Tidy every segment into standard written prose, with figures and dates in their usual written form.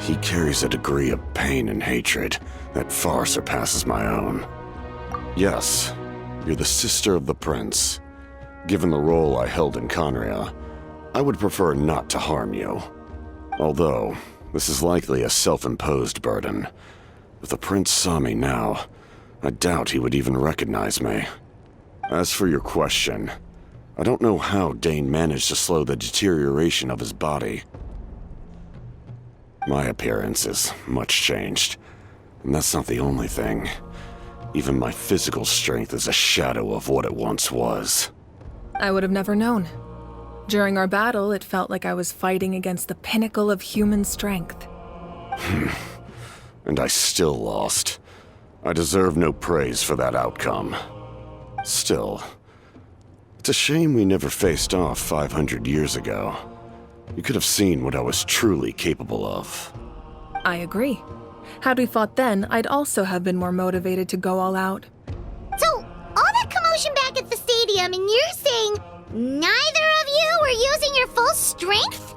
He carries a degree of pain and hatred that far surpasses my own. Yes, you're the sister of the prince. Given the role I held in Conria, I would prefer not to harm you. Although, this is likely a self-imposed burden. If the prince saw me now, I doubt he would even recognize me. As for your question, I don't know how Dane managed to slow the deterioration of his body. My appearance is much changed, and that's not the only thing. Even my physical strength is a shadow of what it once was. I would have never known. During our battle, it felt like I was fighting against the pinnacle of human strength. And I still lost. I deserve no praise for that outcome. Still, it's a shame we never faced off 500 years ago. You could have seen what I was truly capable of. I agree. Had we fought then, I'd also have been more motivated to go all out. So, all that commotion back at the stadium, and you're saying neither of you were using your full strength?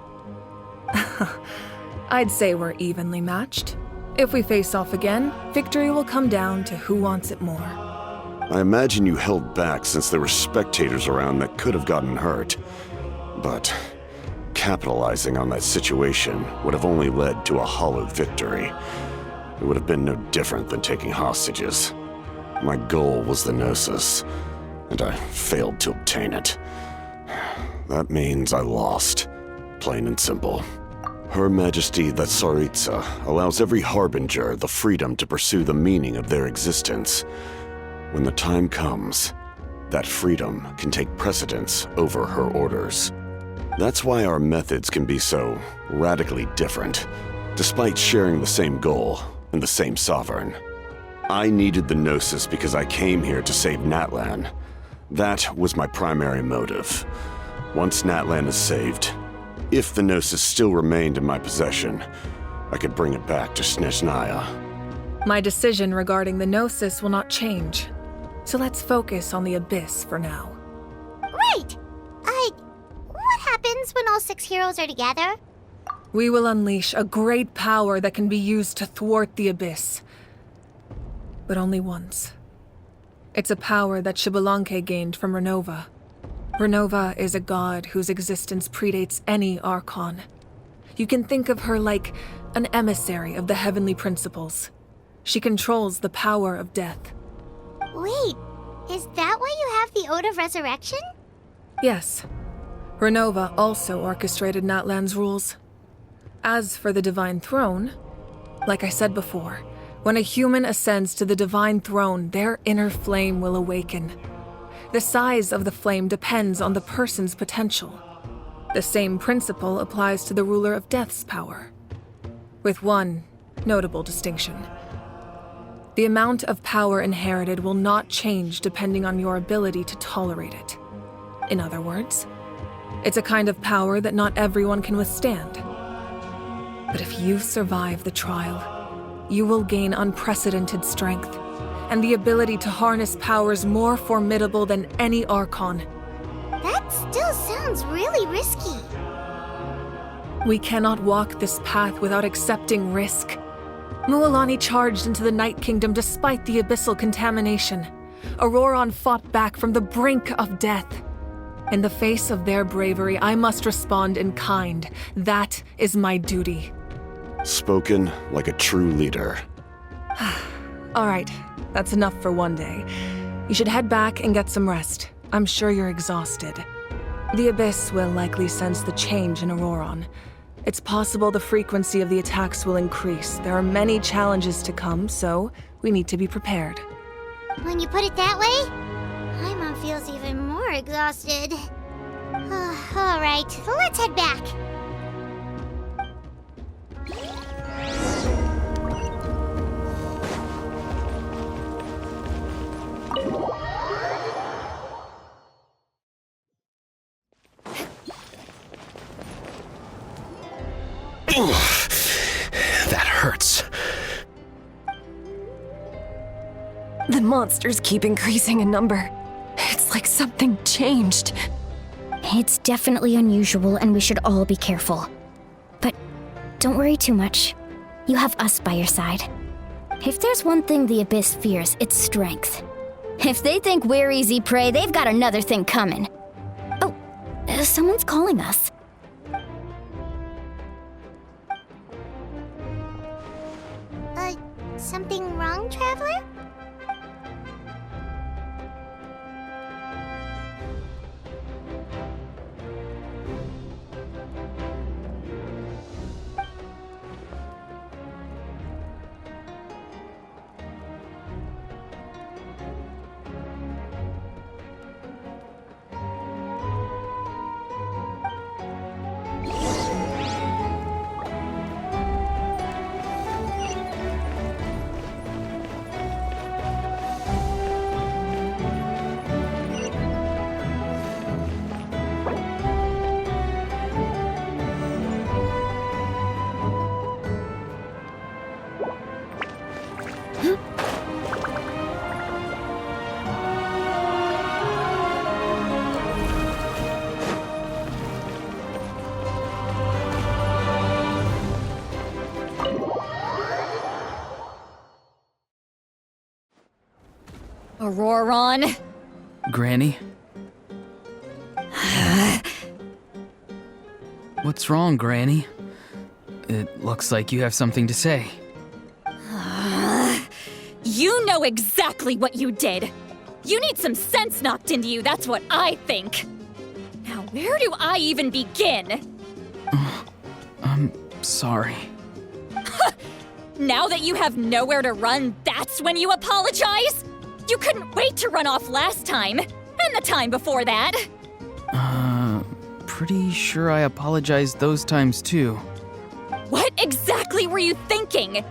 I'd say we're evenly matched. If we face off again, victory will come down to who wants it more. I imagine you held back since there were spectators around that could have gotten hurt. But capitalizing on that situation would have only led to a hollow victory. It would have been no different than taking hostages. My goal was the Gnosis, and I failed to obtain it. That means I lost, plain and simple. Her Majesty the Tsaritsa allows every harbinger the freedom to pursue the meaning of their existence. When the time comes, that freedom can take precedence over her orders. That's why our methods can be so radically different, despite sharing the same goal and the same sovereign. I needed the Gnosis because I came here to save Natlan. That was my primary motive. Once Natlan is saved, if the Gnosis still remained in my possession, I could bring it back to Snezhnaya. My decision regarding the Gnosis will not change. So let's focus on the Abyss for now. Right! What happens when all 6 heroes are together? We will unleash a great power that can be used to thwart the Abyss. But only once. It's a power that Xbalanque gained from Renova. Renova is a god whose existence predates any Archon. You can think of her like an emissary of the heavenly principles. She controls the power of death. Wait, is that why you have the Ode of Resurrection? Yes. Renova also orchestrated Natlan's rules. As for the Divine Throne, like I said before, when a human ascends to the Divine Throne, their inner flame will awaken. The size of the flame depends on the person's potential. The same principle applies to the ruler of Death's power, with one notable distinction. The amount of power inherited will not change depending on your ability to tolerate it. In other words, it's a kind of power that not everyone can withstand. But if you survive the trial, you will gain unprecedented strength and the ability to harness powers more formidable than any Archon. That still sounds really risky. We cannot walk this path without accepting risk. Mualani charged into the Night Kingdom despite the abyssal contamination. Auroron fought back from the brink of death. In the face of their bravery, I must respond in kind. That is my duty. Spoken like a true leader. All right, that's enough for one day. You should head back and get some rest. I'm sure you're exhausted. The Abyss will likely sense the change in Auroron. It's possible the frequency of the attacks will increase. There are many challenges to come, so we need to be prepared. When you put it that way, my mom feels even more exhausted. All right, let's head back. That hurts. The monsters keep increasing in number. It's like something changed. It's definitely unusual and we should all be careful. But don't worry too much. You have us by your side. If there's one thing the Abyss fears, it's strength. If they think we're easy prey, they've got another thing coming. Oh, someone's calling us. Something wrong, Traveler? Auroron? Granny? What's wrong, Granny? It looks like you have something to say. You know exactly what you did. You need some sense knocked into you, that's what I think. Now, where do I even begin? I'm sorry. Now that you have nowhere to run, that's when you apologize? You couldn't wait to run off last time, and the time before that. Pretty sure I apologized those times too. What exactly were you thinking?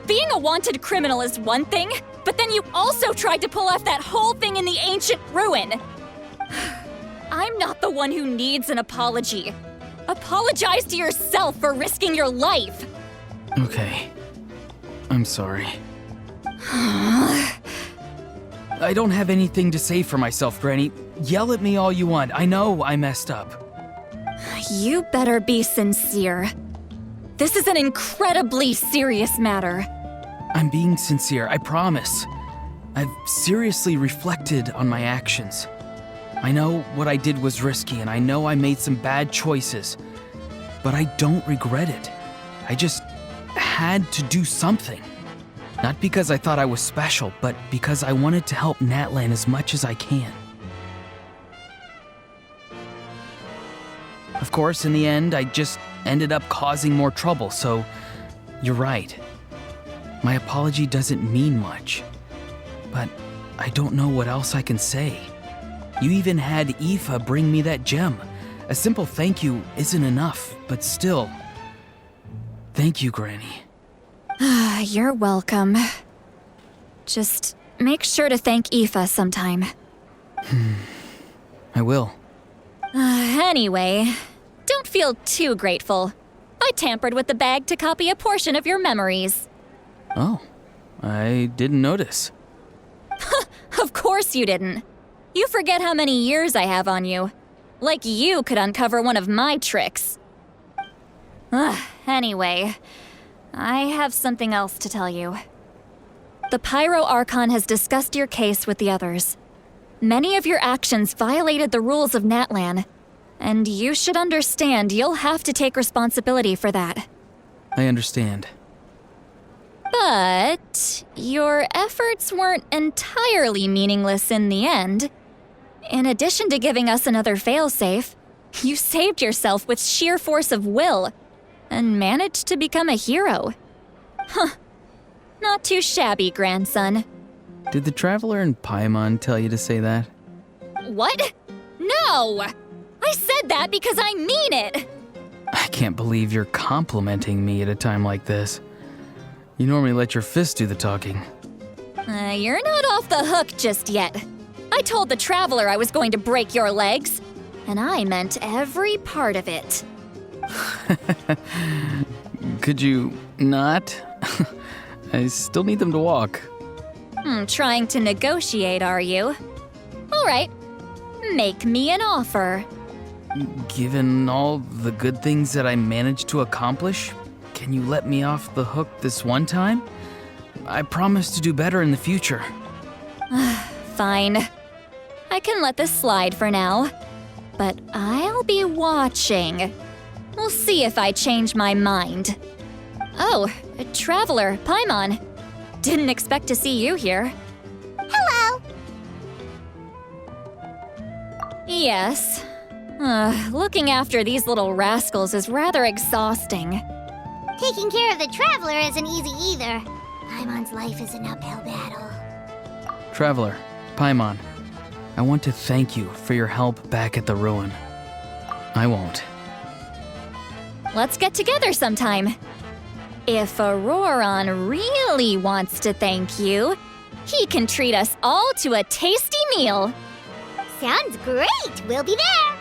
Being a wanted criminal is one thing, but then you also tried to pull off that whole thing in the ancient ruin. I'm not the one who needs an apology. Apologize to yourself for risking your life. Okay. I'm sorry. I don't have anything to say for myself, Granny. Yell at me all you want. I know I messed up. You better be sincere. This is an incredibly serious matter. I'm being sincere, I promise. I've seriously reflected on my actions. I know what I did was risky, and I know I made some bad choices. But I don't regret it. I just had to do something. Not because I thought I was special, but because I wanted to help Natlan as much as I can. Of course, in the end, I just ended up causing more trouble, so you're right. My apology doesn't mean much, but I don't know what else I can say. You even had Aoife bring me that gem. A simple thank you isn't enough, but still. Thank you, Granny. You're welcome. Just make sure to thank Aoife sometime. I will. Anyway, don't feel too grateful. I tampered with the bag to copy a portion of your memories. Oh, I didn't notice. Of course you didn't. You forget how many years I have on you. Like you could uncover one of my tricks. Anyway, I have something else to tell you. The Pyro Archon has discussed your case with the others. Many of your actions violated the rules of Natlan, and you should understand you'll have to take responsibility for that. I understand. But your efforts weren't entirely meaningless in the end. In addition to giving us another failsafe, you saved yourself with sheer force of will and managed to become a hero. Not too shabby, grandson. Did the Traveler in Paimon tell you to say that? What? No! I said that because I mean it! I can't believe you're complimenting me at a time like this. You normally let your fist do the talking. You're not off the hook just yet. I told the Traveler I was going to break your legs, and I meant every part of it. Could you not? I still need them to walk. Trying to negotiate, are you? All right, make me an offer. Given all the good things that I managed to accomplish, can you let me off the hook this one time? I promise to do better in the future. Fine. I can let this slide for now. But I'll be watching. We'll see if I change my mind. Oh, a traveler, Paimon. Didn't expect to see you here. Hello! Yes. Looking after these little rascals is rather exhausting. Taking care of the traveler isn't easy either. Paimon's life is an uphill battle. Traveler, Paimon, I want to thank you for your help back at the ruin. I won't. Let's get together sometime. If Auroron really wants to thank you, he can treat us all to a tasty meal. Sounds great! We'll be there!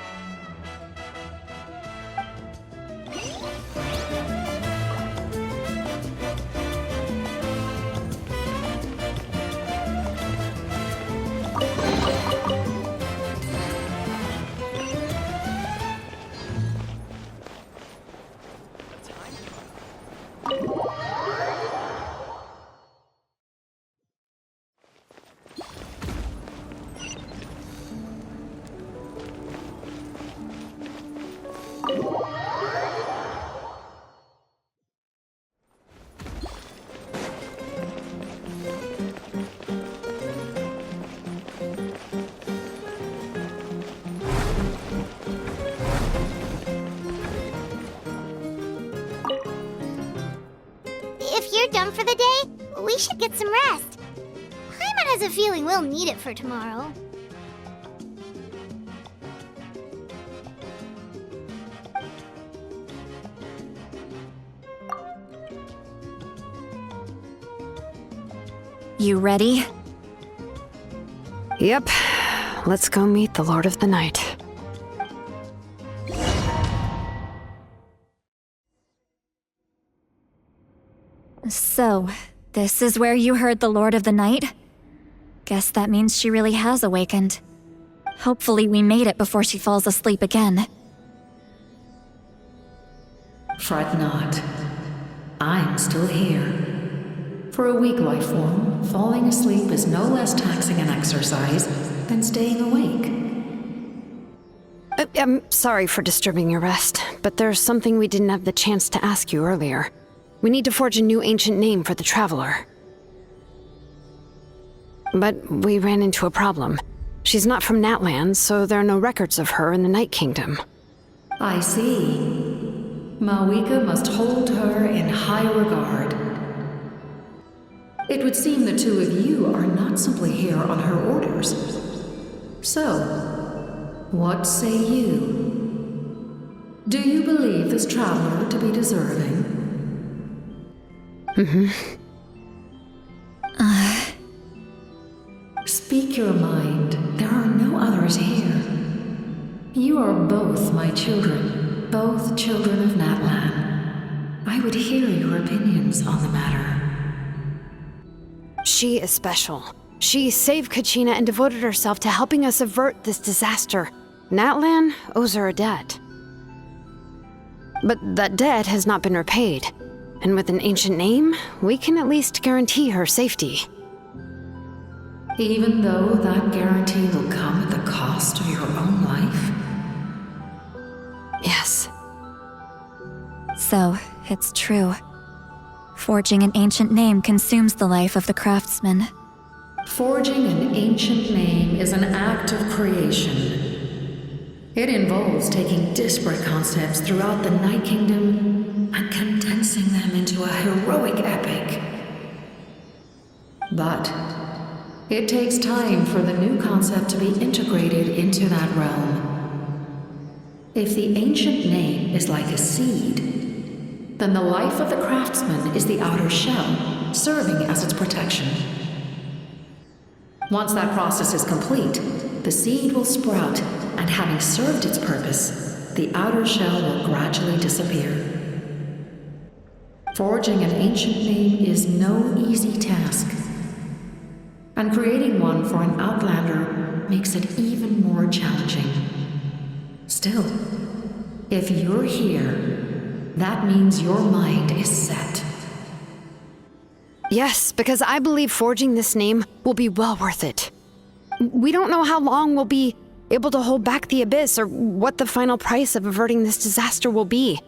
If you're done for the day, we should get some rest. Paimon has a feeling we'll need it for tomorrow. You ready? Yep. Let's go meet the Lord of the Night. So, this is where you heard the Lord of the Night? Guess that means she really has awakened. Hopefully we made it before she falls asleep again. Fret not. I'm still here. For a weak life form, falling asleep is no less taxing an exercise than staying awake. I'm sorry for disturbing your rest, but there's something we didn't have the chance to ask you earlier. We need to forge a new ancient name for the Traveler. But we ran into a problem. She's not from Natlands, so there are no records of her in the Night Kingdom. I see. Mawika must hold her in high regard. It would seem the two of you are not simply here on her orders. So, what say you? Do you believe this traveler to be deserving? Speak your mind. There are no others here. You are both my children, both children of Natlan. I would hear your opinions on the matter. She is special. She saved Kachina and devoted herself to helping us avert this disaster. Natlan owes her a debt. But that debt has not been repaid. And with an ancient name, we can at least guarantee her safety. Even though that guarantee will come at the cost of your own life? Yes. So, it's true. Forging an ancient name consumes the life of the craftsman. Forging an ancient name is an act of creation. It involves taking disparate concepts throughout the Night Kingdom and condensing them into a heroic epic. But it takes time for the new concept to be integrated into that realm. If the ancient name is like a seed, then the life of the craftsman is the outer shell, serving as its protection. Once that process is complete, the seed will sprout, and having served its purpose, the outer shell will gradually disappear. Forging an ancient name is no easy task, and creating one for an outlander makes it even more challenging. Still, if you're here, that means your mind is set. Yes, because I believe forging this name will be well worth it. We don't know how long we'll be able to hold back the abyss or what the final price of averting this disaster will be.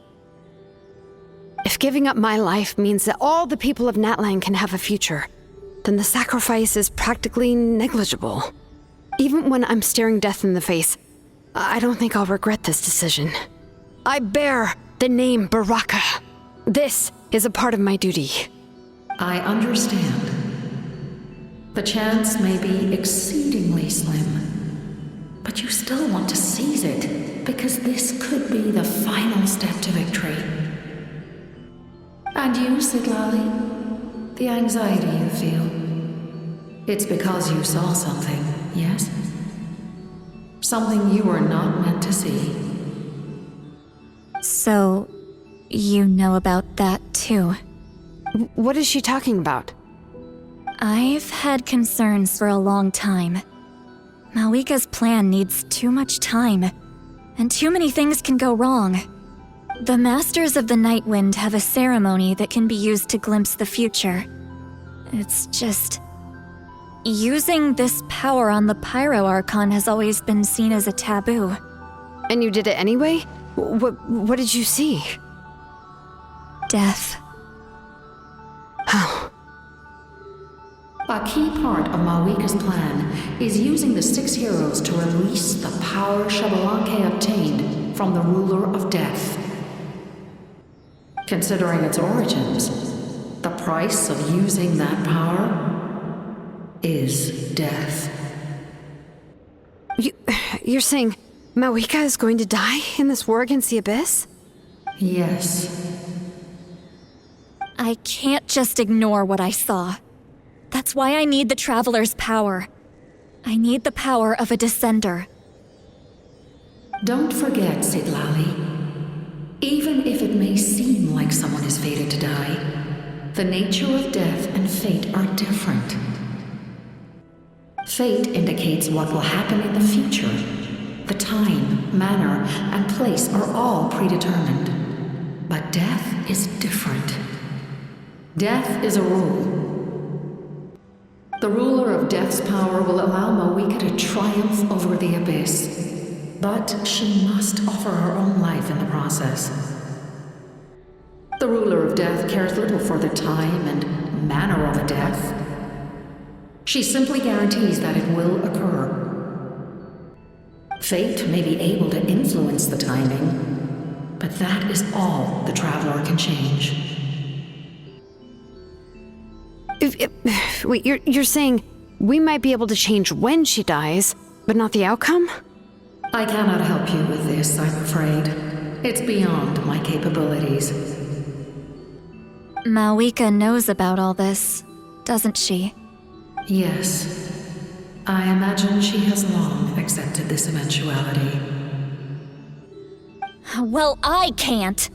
If giving up my life means that all the people of Natlan can have a future, then the sacrifice is practically negligible. Even when I'm staring death in the face, I don't think I'll regret this decision. I bear the name Baraka. This is a part of my duty. I understand. The chance may be exceedingly slim, but you still want to seize it because this could be the final step to victory. And you, Siglali, the anxiety you feel, it's because you saw something, yes? Something you were not meant to see. So, you know about that too. What is she talking about? I've had concerns for a long time. Malika's plan needs too much time, and too many things can go wrong. The Masters of the Night Wind have a ceremony that can be used to glimpse the future. It's just... using this power on the Pyro Archon has always been seen as a taboo. And you did it anyway? What did you see? Death. Oh. A key part of Malika's plan is using the 6 heroes to release the power Xbalanque obtained from the ruler of death. Considering its origins, the price of using that power is death. You're saying Malika is going to die in this war against the Abyss? Yes. I can't just ignore what I saw. That's why I need the Traveler's power. I need the power of a Descender. Don't forget, Siglali. Even if it may seem like someone is fated to die, the nature of death and fate are different. Fate indicates what will happen in the future. The time, manner, and place are all predetermined. But death is different. Death is a rule. The ruler of death's power will allow Malika to triumph over the abyss, but she must offer her own life in the process. The ruler of death cares little for the time and manner of a death. She simply guarantees that it will occur. Fate may be able to influence the timing, but that is all the Traveler can change. Wait, you're saying we might be able to change when she dies, but not the outcome? I cannot help you with this, I'm afraid. It's beyond my capabilities. Malika knows about all this, doesn't she? Yes. I imagine she has long accepted this eventuality. Well, I can't.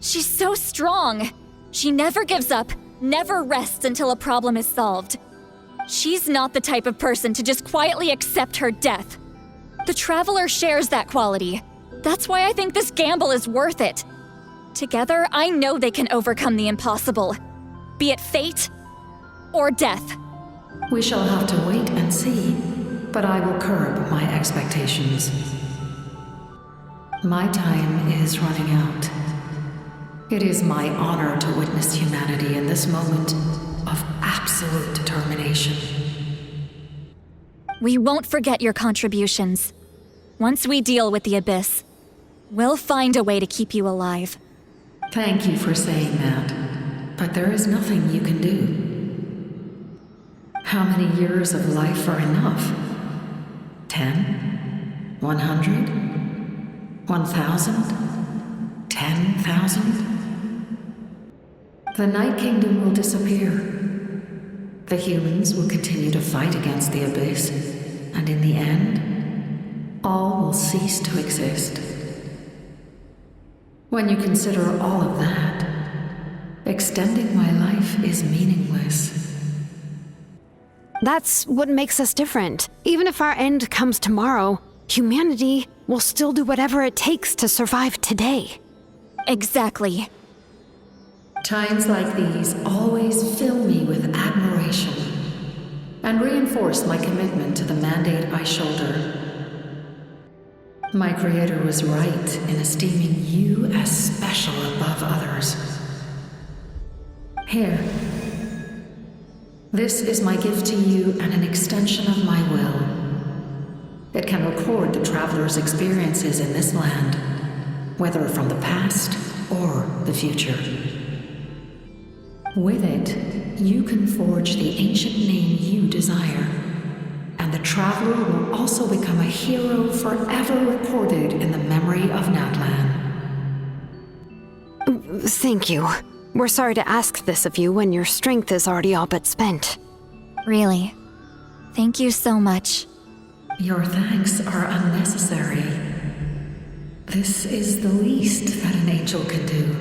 She's so strong. She never gives up, never rests until a problem is solved. She's not the type of person to just quietly accept her death. The Traveler shares that quality. That's why I think this gamble is worth it. Together, I know they can overcome the impossible. Be it fate or death. We shall have to wait and see, but I will curb my expectations. My time is running out. It is my honor to witness humanity in this moment of absolute determination. We won't forget your contributions. Once we deal with the Abyss, we'll find a way to keep you alive. Thank you for saying that, but there is nothing you can do. How many years of life are enough? 10? 100? 1,000? 10,000? The Night Kingdom will disappear. The humans will continue to fight against the Abyss, and in the end, all will cease to exist. When you consider all of that, extending my life is meaningless. That's what makes us different. Even if our end comes tomorrow, humanity will still do whatever it takes to survive today. Exactly. Times like these always fill me with admiration and reinforce my commitment to the mandate I shoulder. My creator was right in esteeming you as special above others. Here. This is my gift to you and an extension of my will. It can record the traveler's experiences in this land, whether from the past or the future. With it, you can forge the ancient name you desire, and the traveler will also become a hero forever recorded in the memory of Natlan. Thank you. We're sorry to ask this of you when your strength is already all but spent. Really. Thank you so much. Your thanks are unnecessary. This is the least that an angel can do.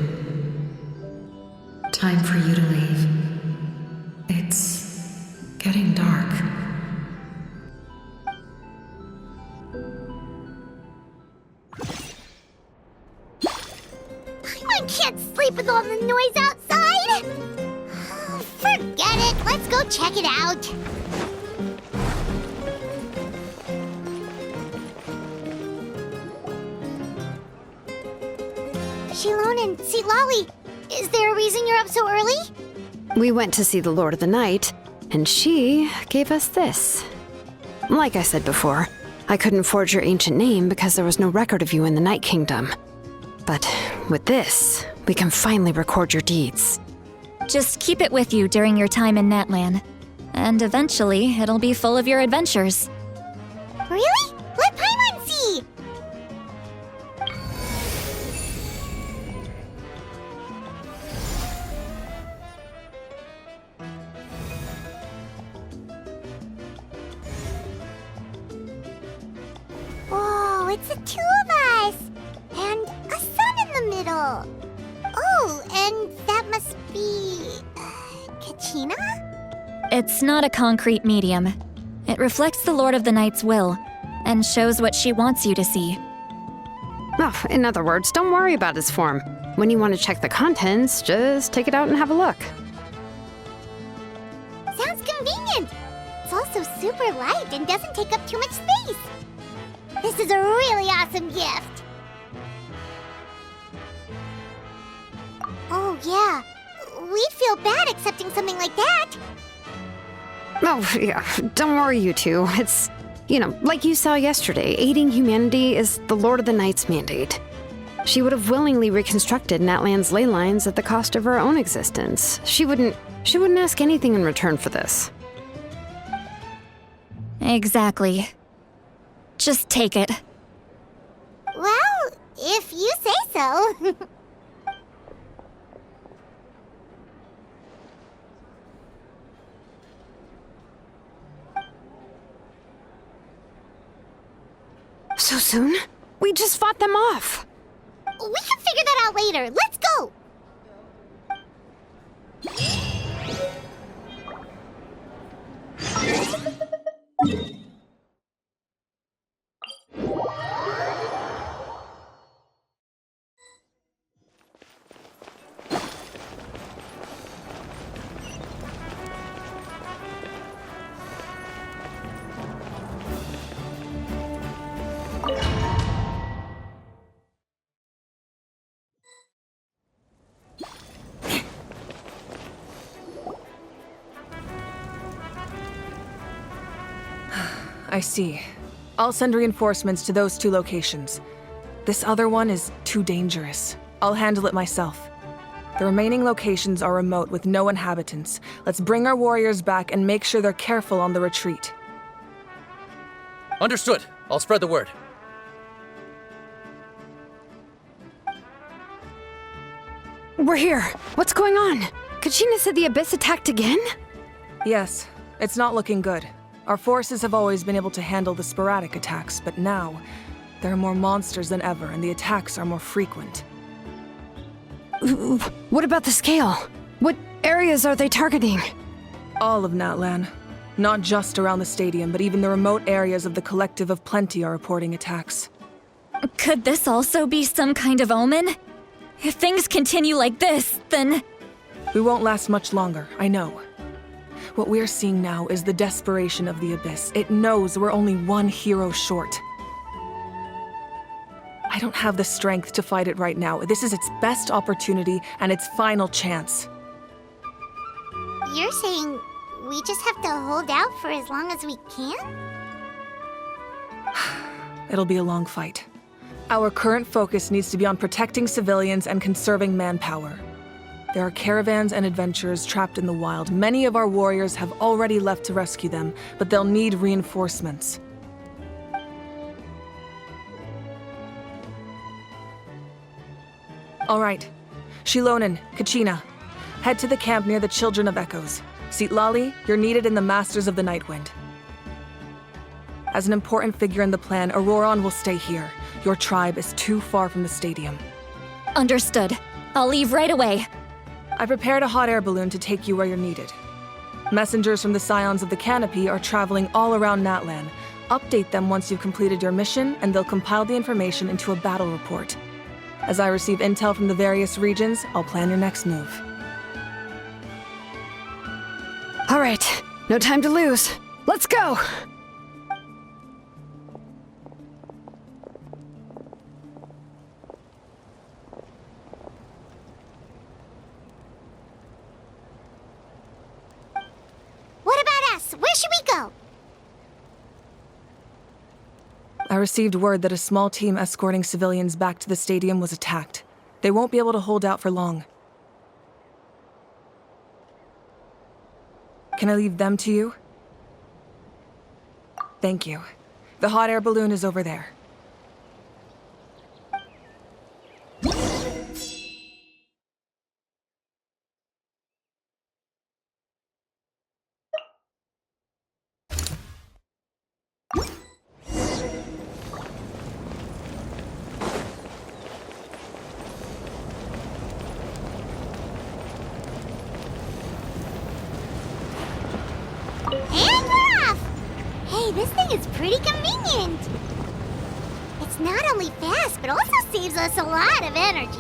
Time for you to leave. It's getting dark. I can't sleep with all the noise outside! Forget it, let's go check it out. Shilon and Lolly, is there a reason you're up so early? We went to see the Lord of the Night, and she gave us this. Like I said before, I couldn't forge your ancient name because there was no record of you in the Night Kingdom. But with this, we can finally record your deeds. Just keep it with you during your time in Natlan. And eventually, it'll be full of your adventures. Really? Let Paimon see! Oh, it's the two of us! And a sun in the middle! Oh, and that must be... Kachina? It's not a concrete medium. It reflects the Lord of the Night's will, and shows what she wants you to see. Oh, in other words, don't worry about its form. When you want to check the contents, just take it out and have a look. Sounds convenient! It's also super light and doesn't take up too much space. This is a really awesome gift. Oh yeah, we'd feel bad accepting something like that. Oh, yeah, don't worry, you two. It's, like you saw yesterday, aiding humanity is the Lord of the Night's mandate. She would have willingly reconstructed Natlan's ley lines at the cost of her own existence. She wouldn't ask anything in return for this. Exactly. Just take it. Well, if you say so. So soon? We just fought them off. We can figure that out later. Let's go! I see. I'll send reinforcements to those two locations. This other one is too dangerous. I'll handle it myself. The remaining locations are remote with no inhabitants. Let's bring our warriors back and make sure they're careful on the retreat. Understood. I'll spread the word. We're here. What's going on? Kachina said the Abyss attacked again? Yes, it's not looking good. Our forces have always been able to handle the sporadic attacks, but now, there are more monsters than ever, and the attacks are more frequent. What about the scale? What areas are they targeting? All of Natlan. Not just around the stadium, but even the remote areas of the Collective of Plenty are reporting attacks. Could this also be some kind of omen? If things continue like this, then... We won't last much longer, I know. What we're seeing now is the desperation of the Abyss. It knows we're only one hero short. I don't have the strength to fight it right now. This is its best opportunity and its final chance. You're saying we just have to hold out for as long as we can? It'll be a long fight. Our current focus needs to be on protecting civilians and conserving manpower. There are caravans and adventurers trapped in the wild. Many of our warriors have already left to rescue them, but they'll need reinforcements. All right. Shilonen, Kachina, head to the camp near the Children of Echoes. Citlali, you're needed in the Masters of the Nightwind. As an important figure in the plan, Auroron will stay here. Your tribe is too far from the stadium. Understood. I'll leave right away. I prepared a hot air balloon to take you where you're needed. Messengers from the Scions of the Canopy are traveling all around Natlan. Update them once you've completed your mission, and they'll compile the information into a battle report. As I receive intel from the various regions, I'll plan your next move. All right, no time to lose. Let's go! What about us? Where should we go? I received word that a small team escorting civilians back to the stadium was attacked. They won't be able to hold out for long. Can I leave them to you? Thank you. The hot air balloon is over there. And we're off! Hey, this thing is pretty convenient. It's not only fast, but also saves us a lot of energy.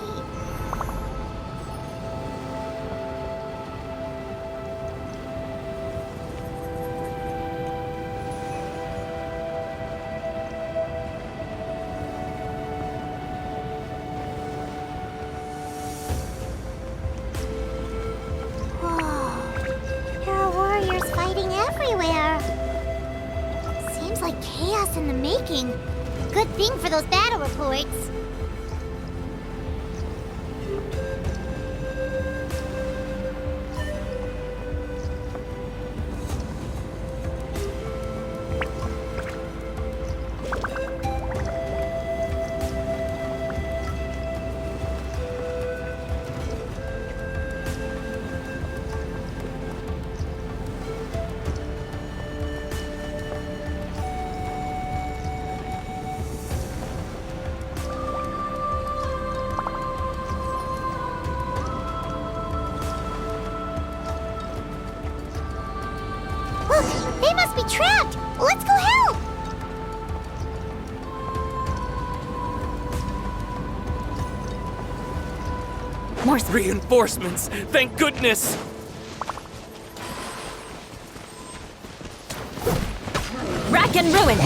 There are warriors fighting everywhere. Seems like chaos in the making. Good thing for those battle reports. Look, they must be trapped. Let's go help. More reinforcements! Thank goodness! Rack and ruin!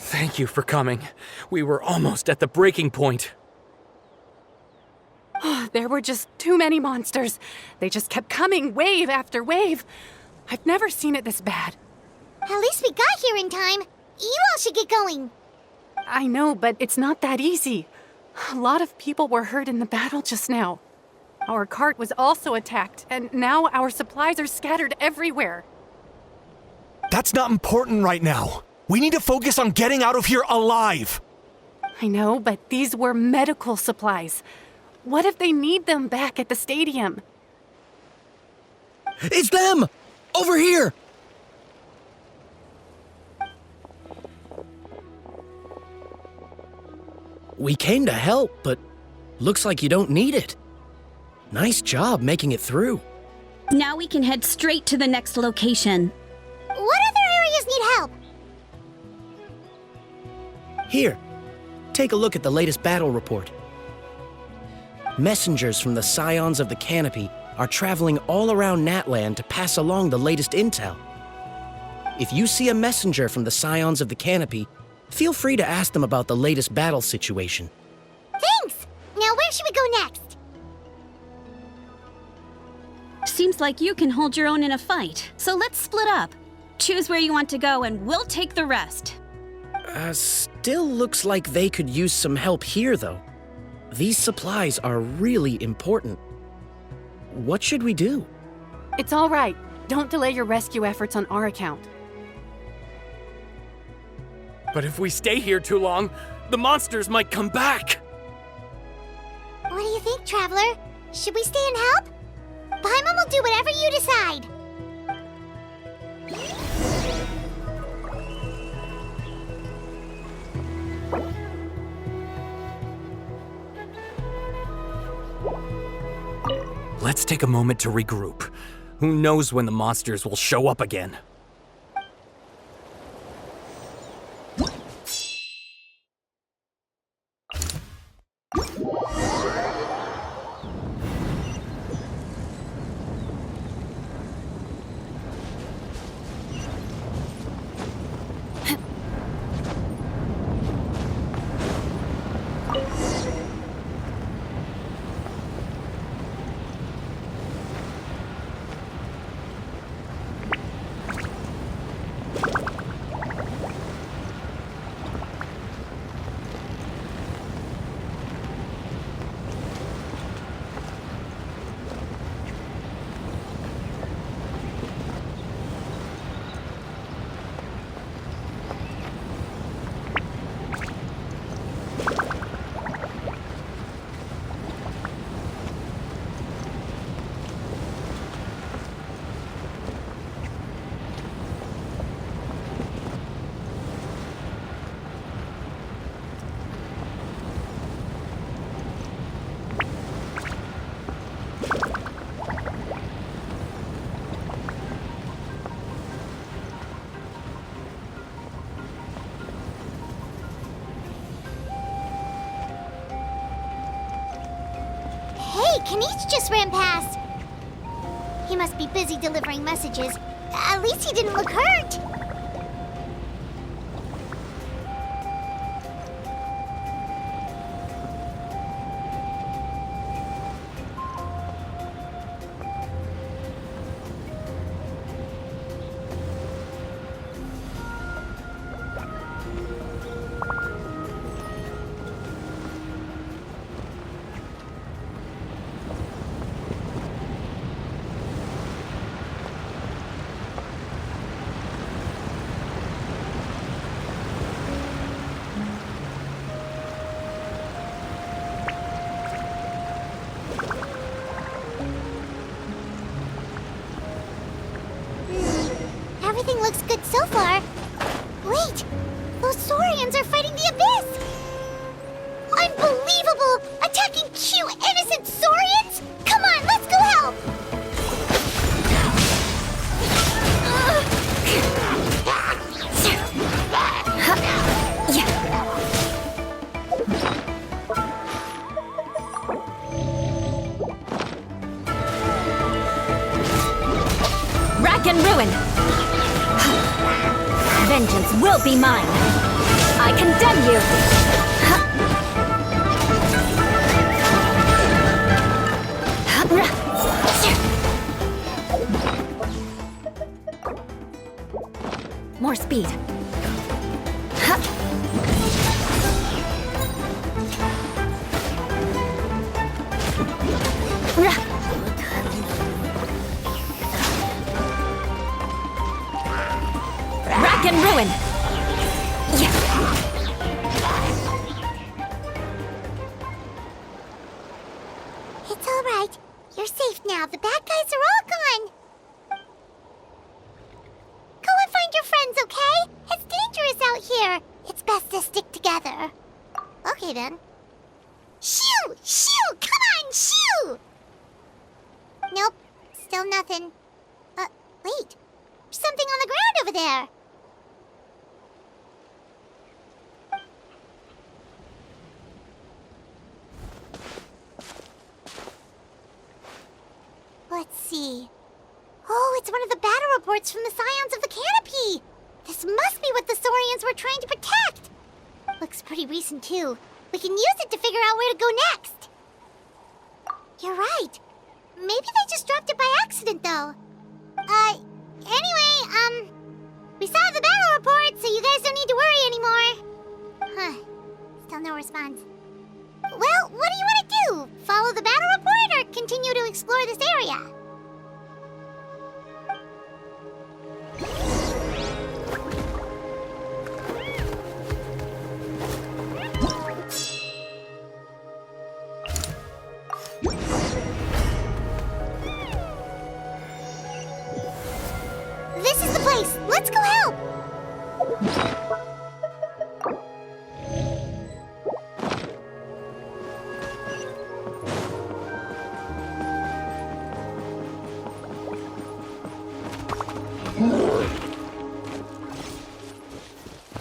Thank you for coming. We were almost at the breaking point. There were just too many monsters. They just kept coming, wave after wave. I've never seen it this bad. At least we got here in time. You all should get going. I know, but it's not that easy. A lot of people were hurt in the battle just now. Our cart was also attacked, and now our supplies are scattered everywhere. That's not important right now. We need to focus on getting out of here alive. I know, but these were medical supplies. What if they need them back at the stadium? It's them! Over here! We came to help, but looks like you don't need it. Nice job making it through. Now we can head straight to the next location. What other areas need help? Here, take a look at the latest battle report. Messengers from the Scions of the Canopy are traveling all around Natland to pass along the latest intel. If you see a messenger from the Scions of the Canopy, feel free to ask them about the latest battle situation. Thanks! Now where should we go next? Seems like you can hold your own in a fight, so let's split up. Choose where you want to go and we'll take the rest. Still looks like they could use some help here, though. These supplies are really important. What should we do? It's all right. Don't delay your rescue efforts on our account. But if we stay here too long, the monsters might come back! What do you think, Traveler? Should we stay and help? Paimon will do whatever you decide. Let's take a moment to regroup. Who knows when the monsters will show up again? Kanish just ran past. He must be busy delivering messages. At least he didn't look hurt. Everything looks good so far. Wait, those Saurians are fighting the Abyss! Unbelievable! Attacking cute, innocent Saurians? Come on, let's go help! Rack and ruin! Vengeance will be mine! I condemn you! More speed. Rack and ruin! It's all right. You're safe now. The bad guys are all gone. Go and find your friends, okay? It's dangerous out here. It's best to stick together. Okay then. Shoo! Shoo! Come on, shoo! Nope. Still nothing. Wait. There's something on the ground over there. Let's see. Oh, it's one of the battle reports from the Scions of the Canopy! This must be what the Saurians were trying to protect! Looks pretty recent, too. We can use it to figure out where to go next. You're right. Maybe they just dropped it by accident, though. Anyway, we saw the battle report, so you guys don't need to worry anymore. Huh. Still no response. Well, what do you want to do? Follow the battle report or continue to explore this area? This is the place! Let's go help!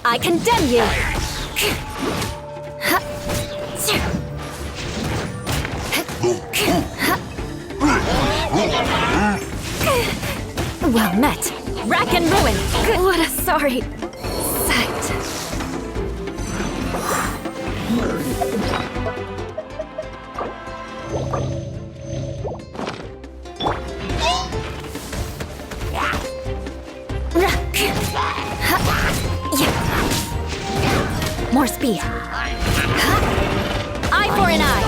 I condemn you! Well met. Rack and ruin! What a sorry sight. More speed. Eye for an eye.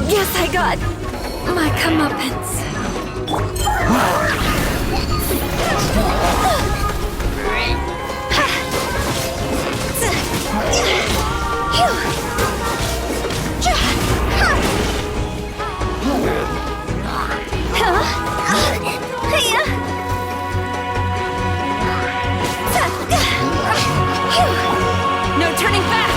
Guess I got my comeuppance. No turning back!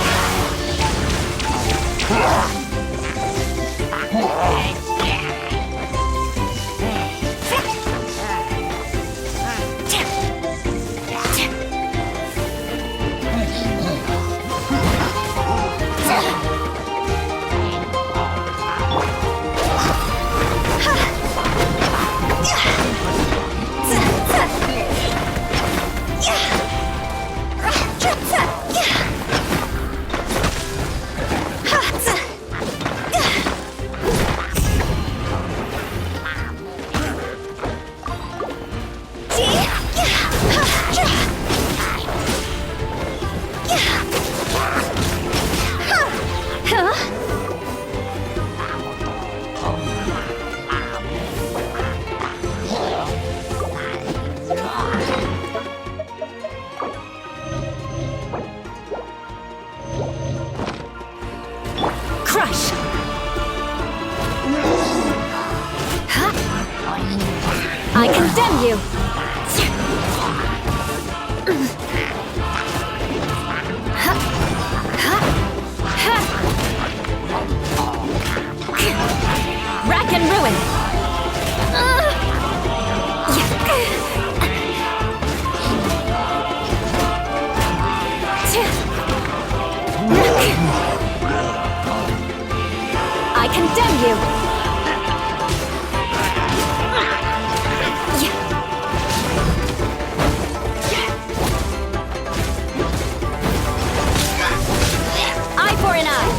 Crush! I condemn you! Rack and ruin! I condemn you! Eye for an eye!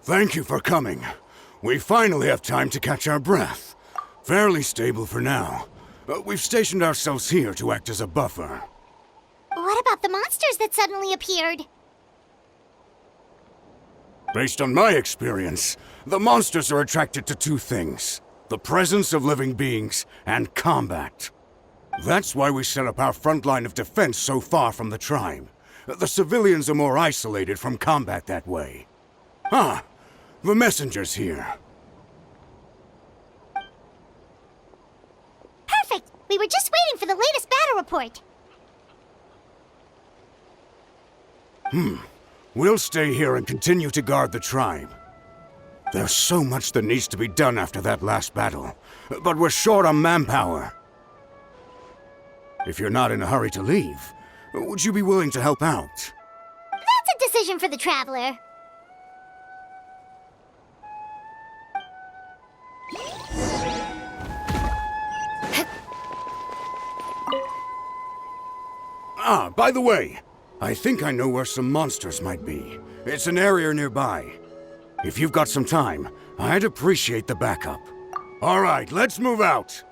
Thank you for coming. We finally have time to catch our breath. Fairly stable for now. We've stationed ourselves here to act as a buffer. What about the monsters that suddenly appeared? Based on my experience, the monsters are attracted to two things: the presence of living beings and combat. That's why we set up our front line of defense so far from the tribe. The civilians are more isolated from combat that way. Ah, the messenger's here. Perfect! We were just waiting for the latest battle report. We'll stay here and continue to guard the tribe. There's so much that needs to be done after that last battle, but we're short on manpower. If you're not in a hurry to leave, would you be willing to help out? That's a decision for the Traveler. Ah, by the way, I think I know where some monsters might be. It's an area nearby. If you've got some time, I'd appreciate the backup. All right, let's move out.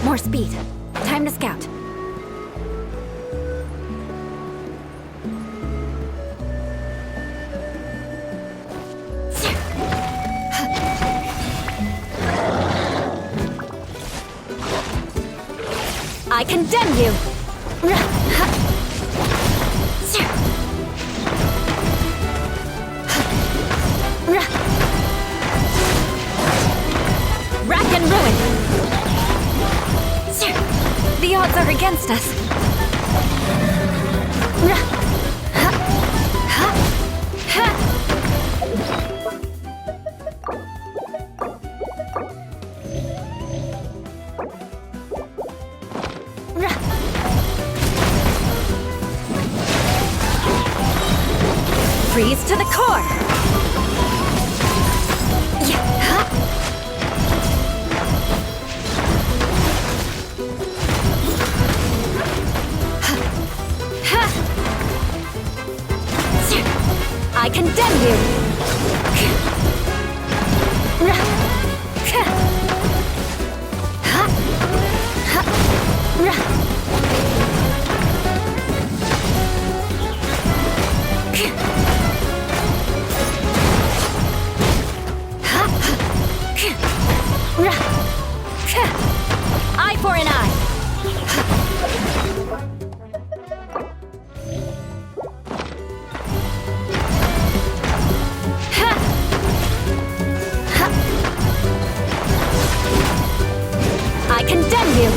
More speed. Time to scout. I condemn you! Rack and ruin! The odds are against us. Freeze to the core! I condemn you! Eye for an eye! I condemn you!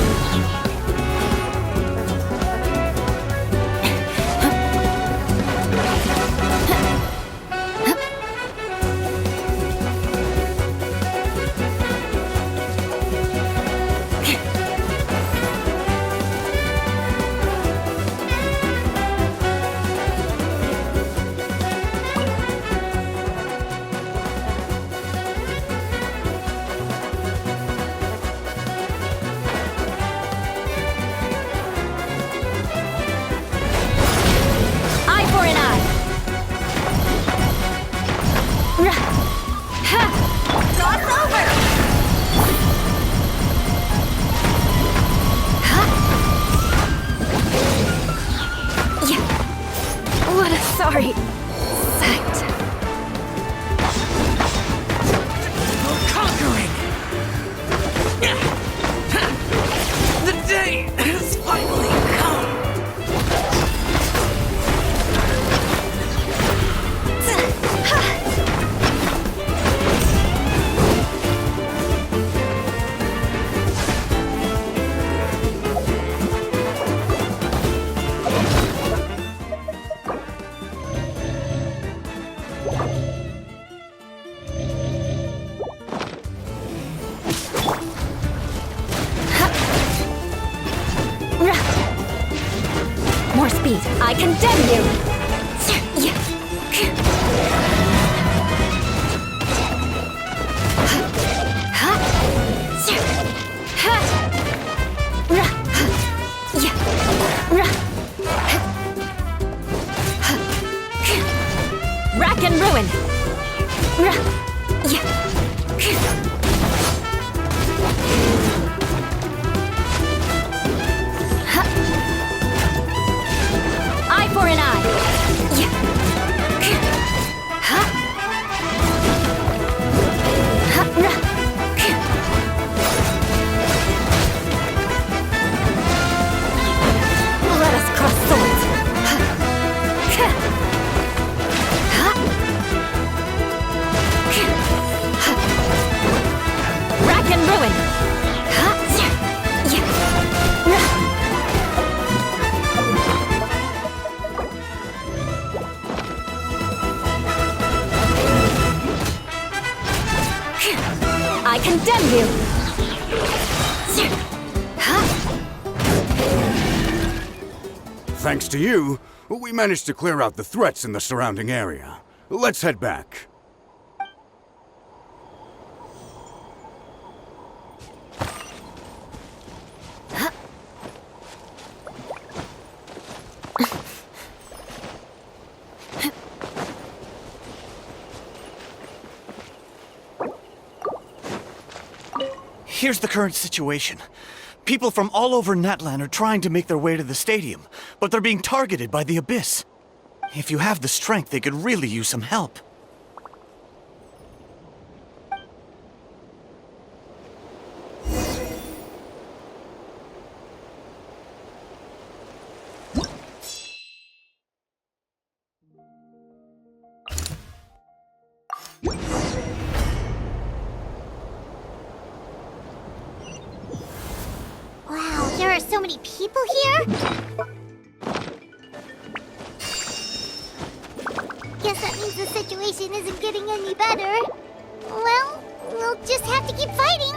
Sorry. Sight. Conquering! The day has finally come! More speed. I condemn you! Rack and ruin! Eye for an eye! Let us cross swords! Rack and ruin! I condemn you! Thanks to you, we managed to clear out the threats in the surrounding area. Let's head back. Here's the current situation. People from all over Natlan are trying to make their way to the stadium, but they're being targeted by the Abyss. If you have the strength, they could really use some help. Wow, there are so many people here? Guess that means the situation isn't getting any better. Well, we'll just have to keep fighting.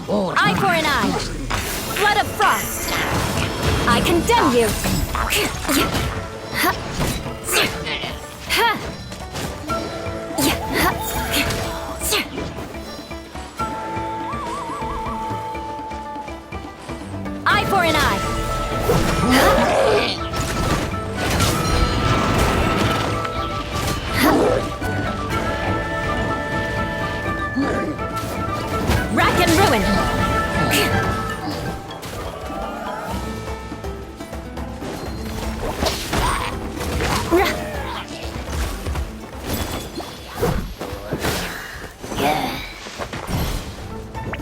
Eye for an eye! Blood of frost! I condemn you! Eye for an eye! Rack and ruin!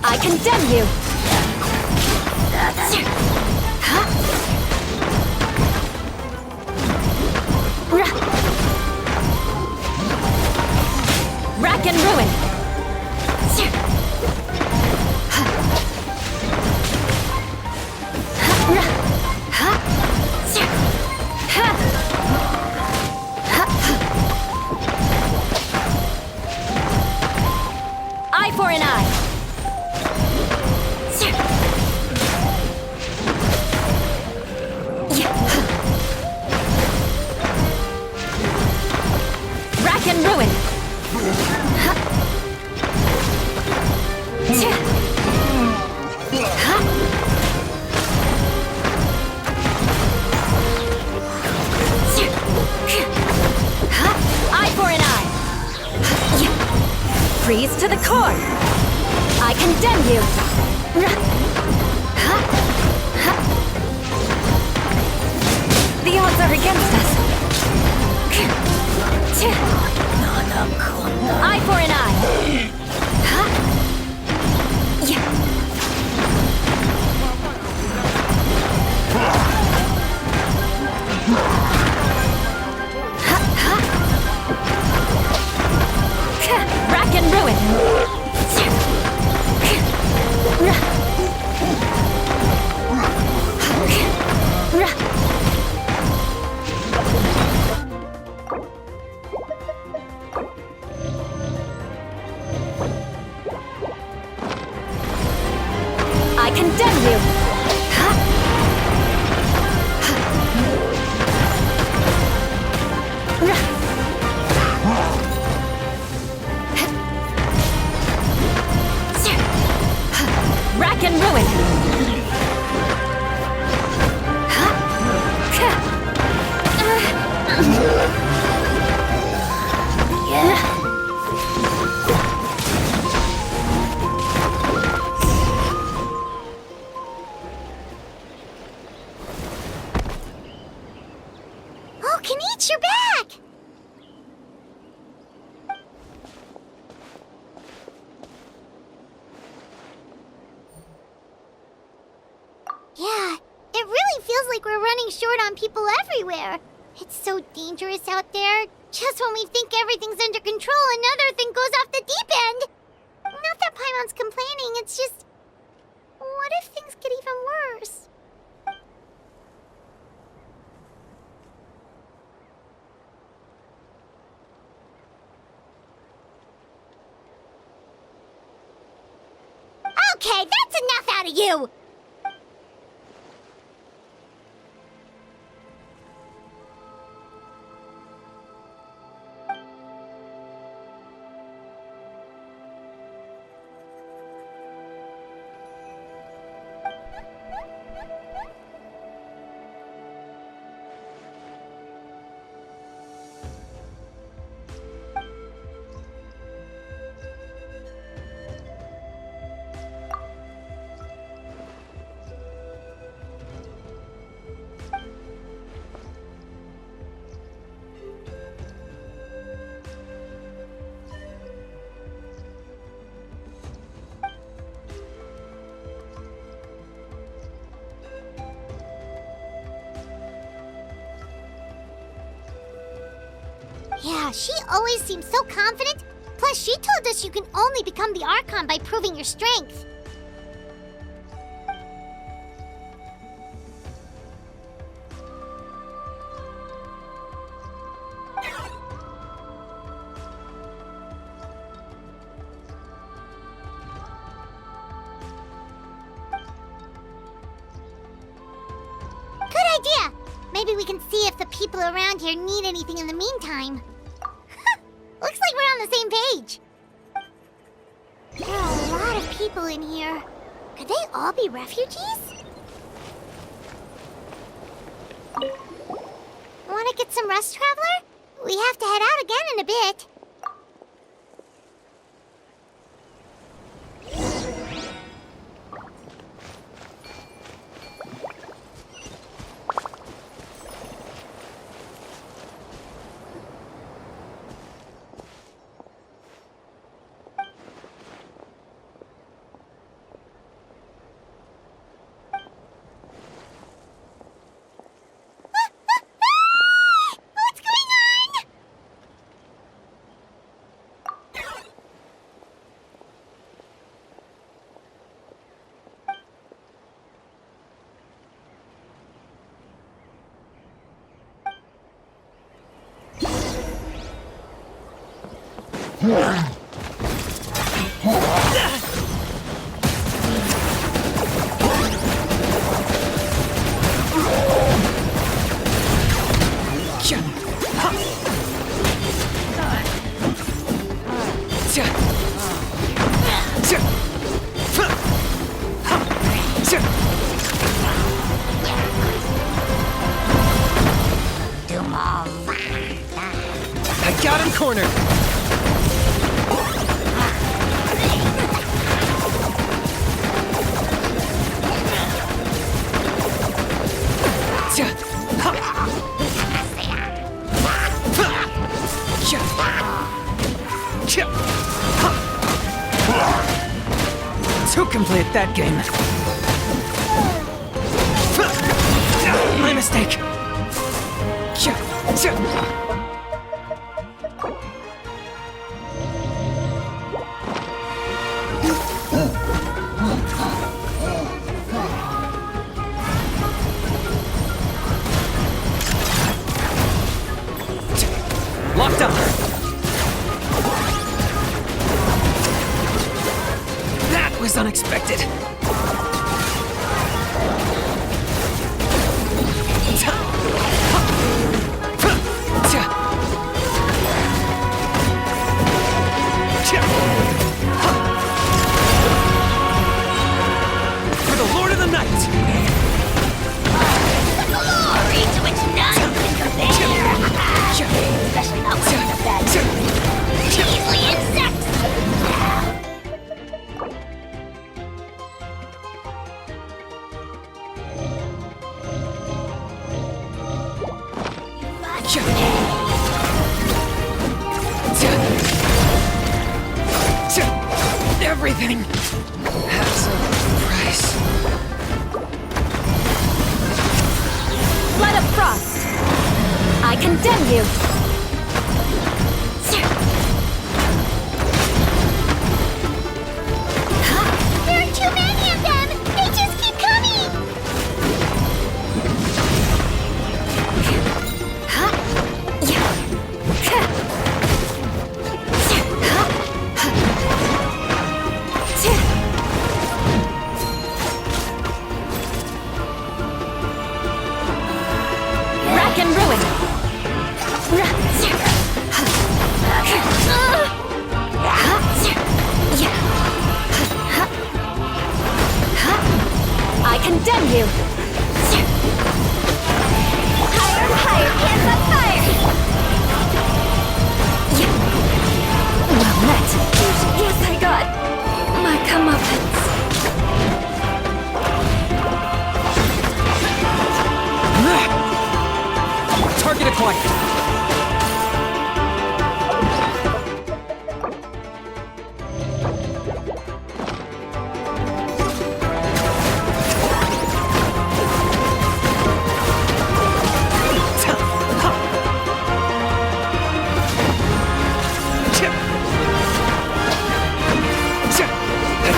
I condemn you! Rack and ruin! Eye for an eye! Rack and ruin! Eye for an eye! Freeze to the core! I condemn you! The odds are against us! Eye for an eye! Rack and ruin! I condemn you! Yeah, it really feels like we're running short on people everywhere. It's so dangerous out there. Just when we think everything's under control, another thing goes off the deep end. Not that Paimon's complaining, it's just... what if things get even worse? Okay, that's enough out of you! Yeah, she always seems so confident. Plus, she told us you can only become the Archon by proving your strength. Good idea! Maybe we can see if the people around here need anything in the meantime. Looks like we're on the same page. There are a lot of people in here. Could they all be refugees? Want to get some rest, Traveler? We have to head out again in a bit. I got him cornered! To complete that game. My mistake. Locked up. That was unexpected. For the Lord of the Night. Glory to which none can compare. Especially not when it's a bad measly insects. Everything has a price. condemn you! Higher, higher, hands on fire! Well met. Yes, I got my comeuppance. Target acquired.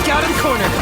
Got him cornered.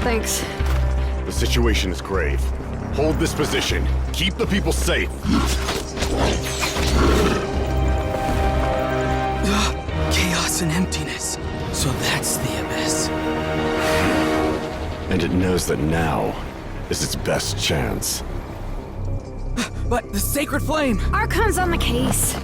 Thanks. The situation is grave. Hold this position. Keep the people safe. Chaos and emptiness. So that's the abyss. And it knows that now is its best chance. But the sacred flame! Archon's on the case.